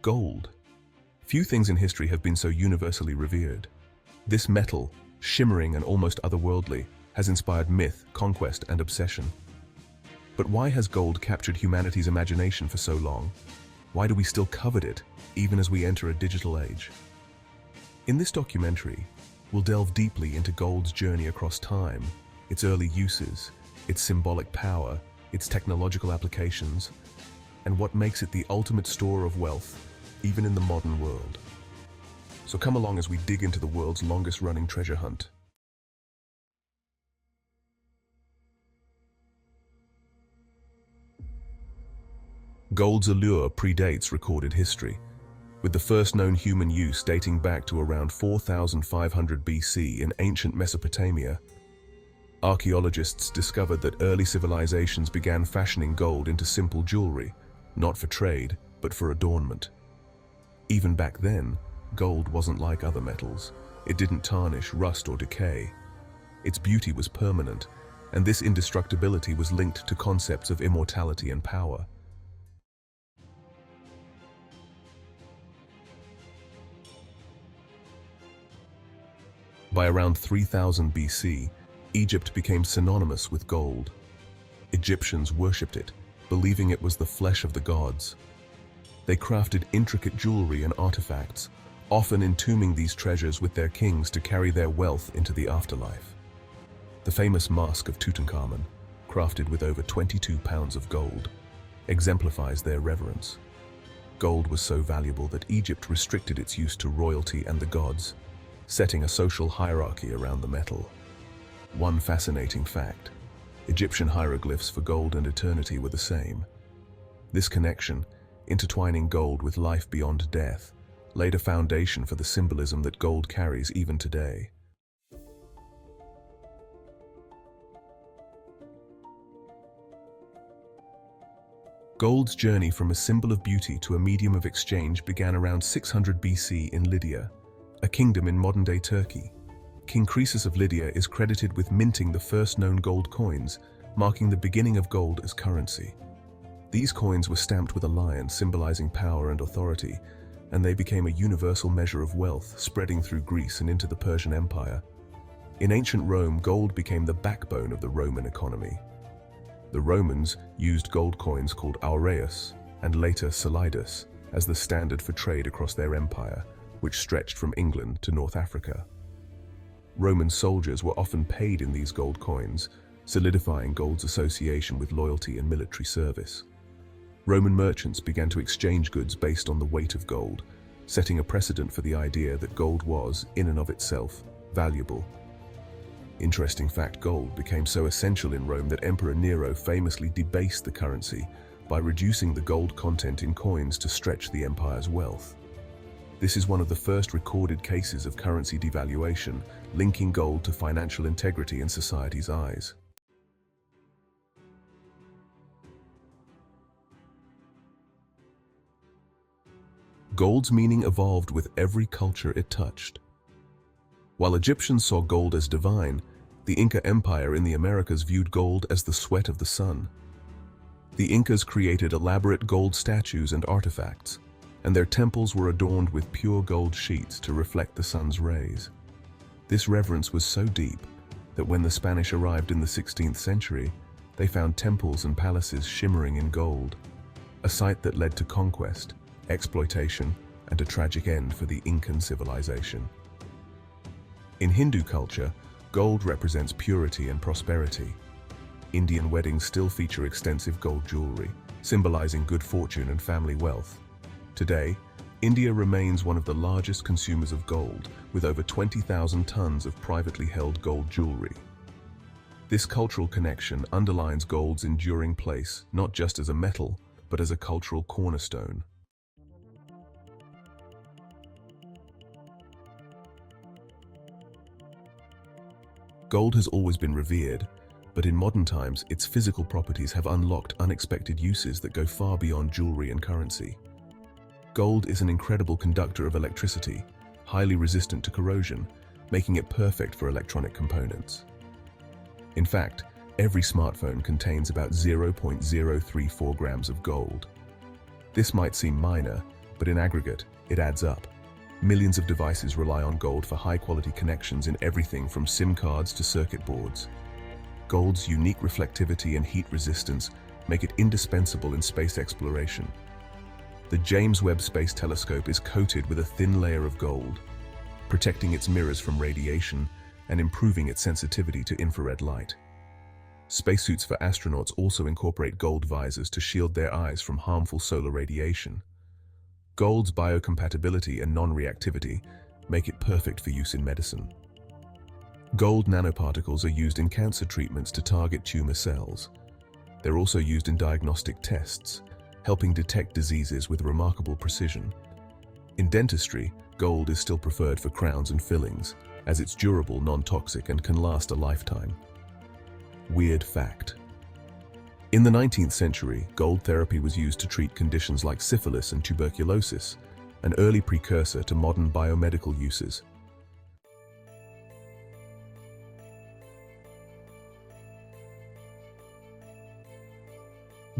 Gold. Few things in history have been so universally revered. This metal, shimmering and almost otherworldly, has inspired myth, conquest, and obsession. But why has gold captured humanity's imagination for so long? Why do we still covet it, even as we enter a digital age? In this documentary, we'll delve deeply into gold's journey across time, its early uses, its symbolic power, its technological applications, and what makes it the ultimate store of wealth, even in the modern world. So come along as we dig into the world's longest-running treasure hunt. Gold's allure predates recorded history, with the first known human use dating back to around 4,500 BC in ancient Mesopotamia. Archaeologists discovered that early civilizations began fashioning gold into simple jewelry, not for trade, but for adornment. Even back then, gold wasn't like other metals. It didn't tarnish, rust, or decay. Its beauty was permanent, and this indestructibility was linked to concepts of immortality and power. By around 3000 BC, Egypt became synonymous with gold. Egyptians worshipped it, believing it was the flesh of the gods. They crafted intricate jewelry and artifacts, often entombing these treasures with their kings to carry their wealth into the afterlife. The famous Mask of Tutankhamun, crafted with over 22 pounds of gold, exemplifies their reverence. Gold was so valuable that Egypt restricted its use to royalty and the gods, setting a social hierarchy around the metal. One fascinating fact: Egyptian hieroglyphs for gold and eternity were the same. This connection, intertwining gold with life beyond death, laid a foundation for the symbolism that gold carries even today. Gold's journey from a symbol of beauty to a medium of exchange began around 600 BC in Lydia, a kingdom in modern-day Turkey. King Croesus of Lydia is credited with minting the first known gold coins, marking the beginning of gold as currency. These coins were stamped with a lion, symbolizing power and authority, and they became a universal measure of wealth, spreading through Greece and into the Persian Empire. In ancient Rome, gold became the backbone of the Roman economy. The Romans used gold coins called aureus, and later solidus, as the standard for trade across their empire, which stretched from England to North Africa. Roman soldiers were often paid in these gold coins, solidifying gold's association with loyalty and military service. Roman merchants began to exchange goods based on the weight of gold, setting a precedent for the idea that gold was, in and of itself, valuable. Interesting fact: gold became so essential in Rome that Emperor Nero famously debased the currency by reducing the gold content in coins to stretch the empire's wealth. This is one of the first recorded cases of currency devaluation, linking gold to financial integrity in society's eyes. Gold's meaning evolved with every culture it touched. While Egyptians saw gold as divine, the Inca Empire in the Americas viewed gold as the sweat of the sun. The Incas created elaborate gold statues and artifacts, and their temples were adorned with pure gold sheets to reflect the sun's rays. This reverence was so deep that when the Spanish arrived in the 16th century, they found temples and palaces shimmering in gold, a sight that led to conquest, exploitation, and a tragic end for the Incan civilization. In Hindu culture, gold represents purity and prosperity. Indian weddings still feature extensive gold jewelry, symbolizing good fortune and family wealth. Today, India remains one of the largest consumers of gold, with over 20,000 tons of privately held gold jewelry. This cultural connection underlines gold's enduring place, not just as a metal, but as a cultural cornerstone. Gold has always been revered, but in modern times, its physical properties have unlocked unexpected uses that go far beyond jewelry and currency. Gold is an incredible conductor of electricity, highly resistant to corrosion, making it perfect for electronic components. In fact, every smartphone contains about 0.034 grams of gold. This might seem minor, but in aggregate, it adds up. Millions of devices rely on gold for high-quality connections in everything from SIM cards to circuit boards. Gold's unique reflectivity and heat resistance make it indispensable in space exploration. The James Webb Space Telescope is coated with a thin layer of gold, protecting its mirrors from radiation and improving its sensitivity to infrared light. Spacesuits for astronauts also incorporate gold visors to shield their eyes from harmful solar radiation. Gold's biocompatibility and non-reactivity make it perfect for use in medicine. Gold nanoparticles are used in cancer treatments to target tumor cells. They're also used in diagnostic tests, helping detect diseases with remarkable precision. In dentistry, gold is still preferred for crowns and fillings, as it's durable, non-toxic, and can last a lifetime. Weird fact. In the 19th century, gold therapy was used to treat conditions like syphilis and tuberculosis, an early precursor to modern biomedical uses.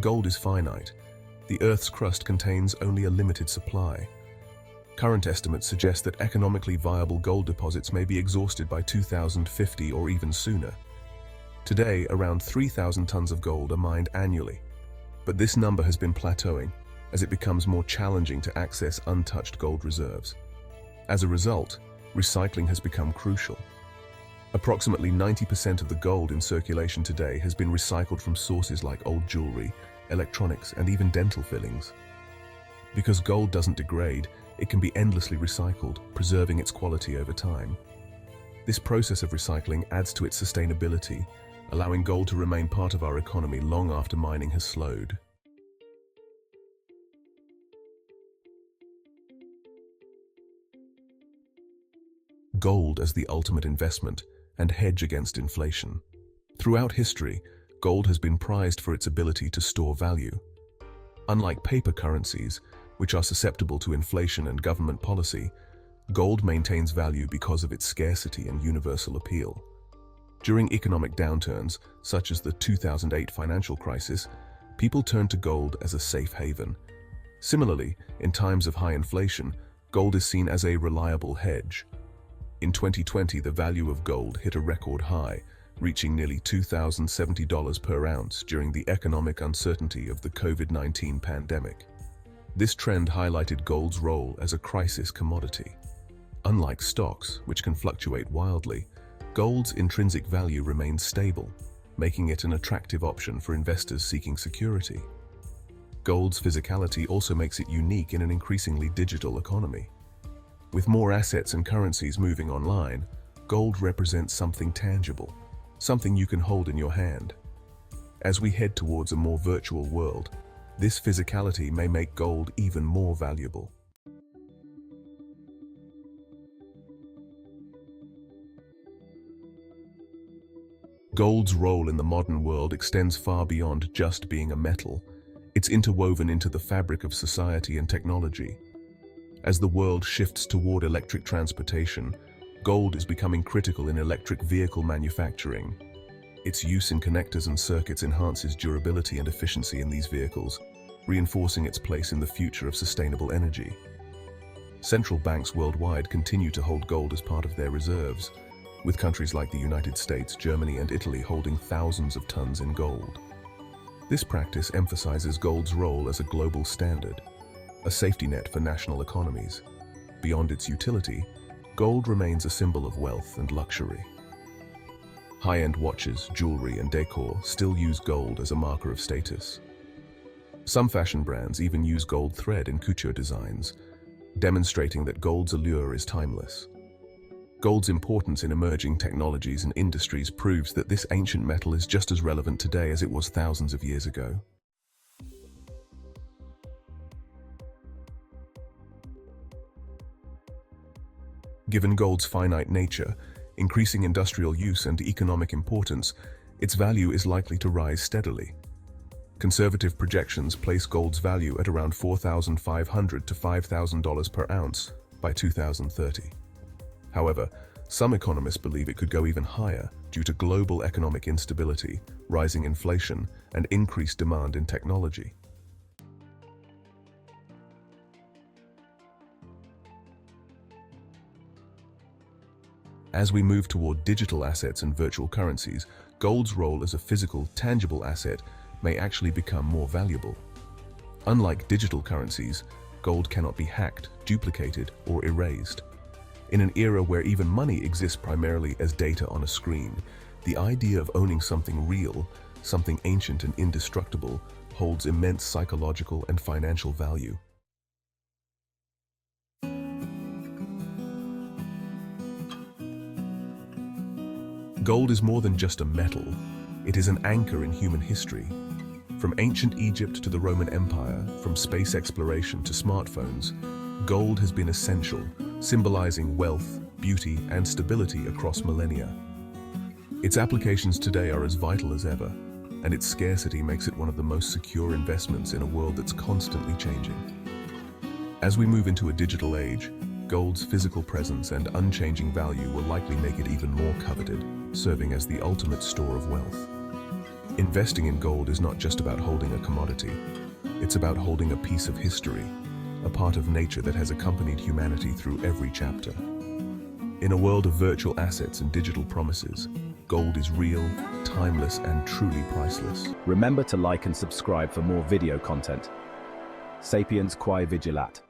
Gold is finite. The Earth's crust contains only a limited supply. Current estimates suggest that economically viable gold deposits may be exhausted by 2050 or even sooner. Today, around 3,000 tons of gold are mined annually, but this number has been plateauing as it becomes more challenging to access untouched gold reserves. As a result, recycling has become crucial. Approximately 90% of the gold in circulation today has been recycled from sources like old jewelry, electronics, and even dental fillings. Because gold doesn't degrade, it can be endlessly recycled, preserving its quality over time. This process of recycling adds to its sustainability, allowing gold to remain part of our economy long after mining has slowed. Gold as the ultimate investment and hedge against inflation. Throughout history, gold has been prized for its ability to store value. Unlike paper currencies, which are susceptible to inflation and government policy, gold maintains value because of its scarcity and universal appeal. During economic downturns, such as the 2008 financial crisis, people turned to gold as a safe haven. Similarly, in times of high inflation, gold is seen as a reliable hedge. In 2020, the value of gold hit a record high, reaching nearly $2,070 per ounce during the economic uncertainty of the COVID-19 pandemic. This trend highlighted gold's role as a crisis commodity. Unlike stocks, which can fluctuate wildly, gold's intrinsic value remains stable, making it an attractive option for investors seeking security. Gold's physicality also makes it unique in an increasingly digital economy. With more assets and currencies moving online, gold represents something tangible, something you can hold in your hand. As we head towards a more virtual world, this physicality may make gold even more valuable. Gold's role in the modern world extends far beyond just being a metal. It's interwoven into the fabric of society and technology. As the world shifts toward electric transportation, gold is becoming critical in electric vehicle manufacturing. Its use in connectors and circuits enhances durability and efficiency in these vehicles, reinforcing its place in the future of sustainable energy. Central banks worldwide continue to hold gold as part of their reserves, with countries like the United States, Germany, and Italy holding thousands of tons in gold. This practice emphasizes gold's role as a global standard, a safety net for national economies. Beyond its utility, gold remains a symbol of wealth and luxury. High-end watches, jewelry, and decor still use gold as a marker of status. Some fashion brands even use gold thread in couture designs, demonstrating that gold's allure is timeless. Gold's importance in emerging technologies and industries proves that this ancient metal is just as relevant today as it was thousands of years ago. Given gold's finite nature, increasing industrial use, and economic importance, its value is likely to rise steadily. Conservative projections place gold's value at around $4,500 to $5,000 per ounce by 2030. However, some economists believe it could go even higher due to global economic instability, rising inflation, and increased demand in technology. As we move toward digital assets and virtual currencies, gold's role as a physical, tangible asset may actually become more valuable. Unlike digital currencies, gold cannot be hacked, duplicated, or erased. In an era where even money exists primarily as data on a screen, the idea of owning something real, something ancient and indestructible, holds immense psychological and financial value. Gold is more than just a metal. It is an anchor in human history. From ancient Egypt to the Roman Empire, from space exploration to smartphones, gold has been essential, symbolizing wealth, beauty, and stability across millennia. Its applications today are as vital as ever, and its scarcity makes it one of the most secure investments in a world that's constantly changing. As we move into a digital age, gold's physical presence and unchanging value will likely make it even more coveted, serving as the ultimate store of wealth. Investing in gold is not just about holding a commodity. It's about holding a piece of history, a part of nature that has accompanied humanity through every chapter. In a world of virtual assets and digital promises, gold is real, timeless, and truly priceless. Remember to like and subscribe for more video content. Sapiens quae vigilat.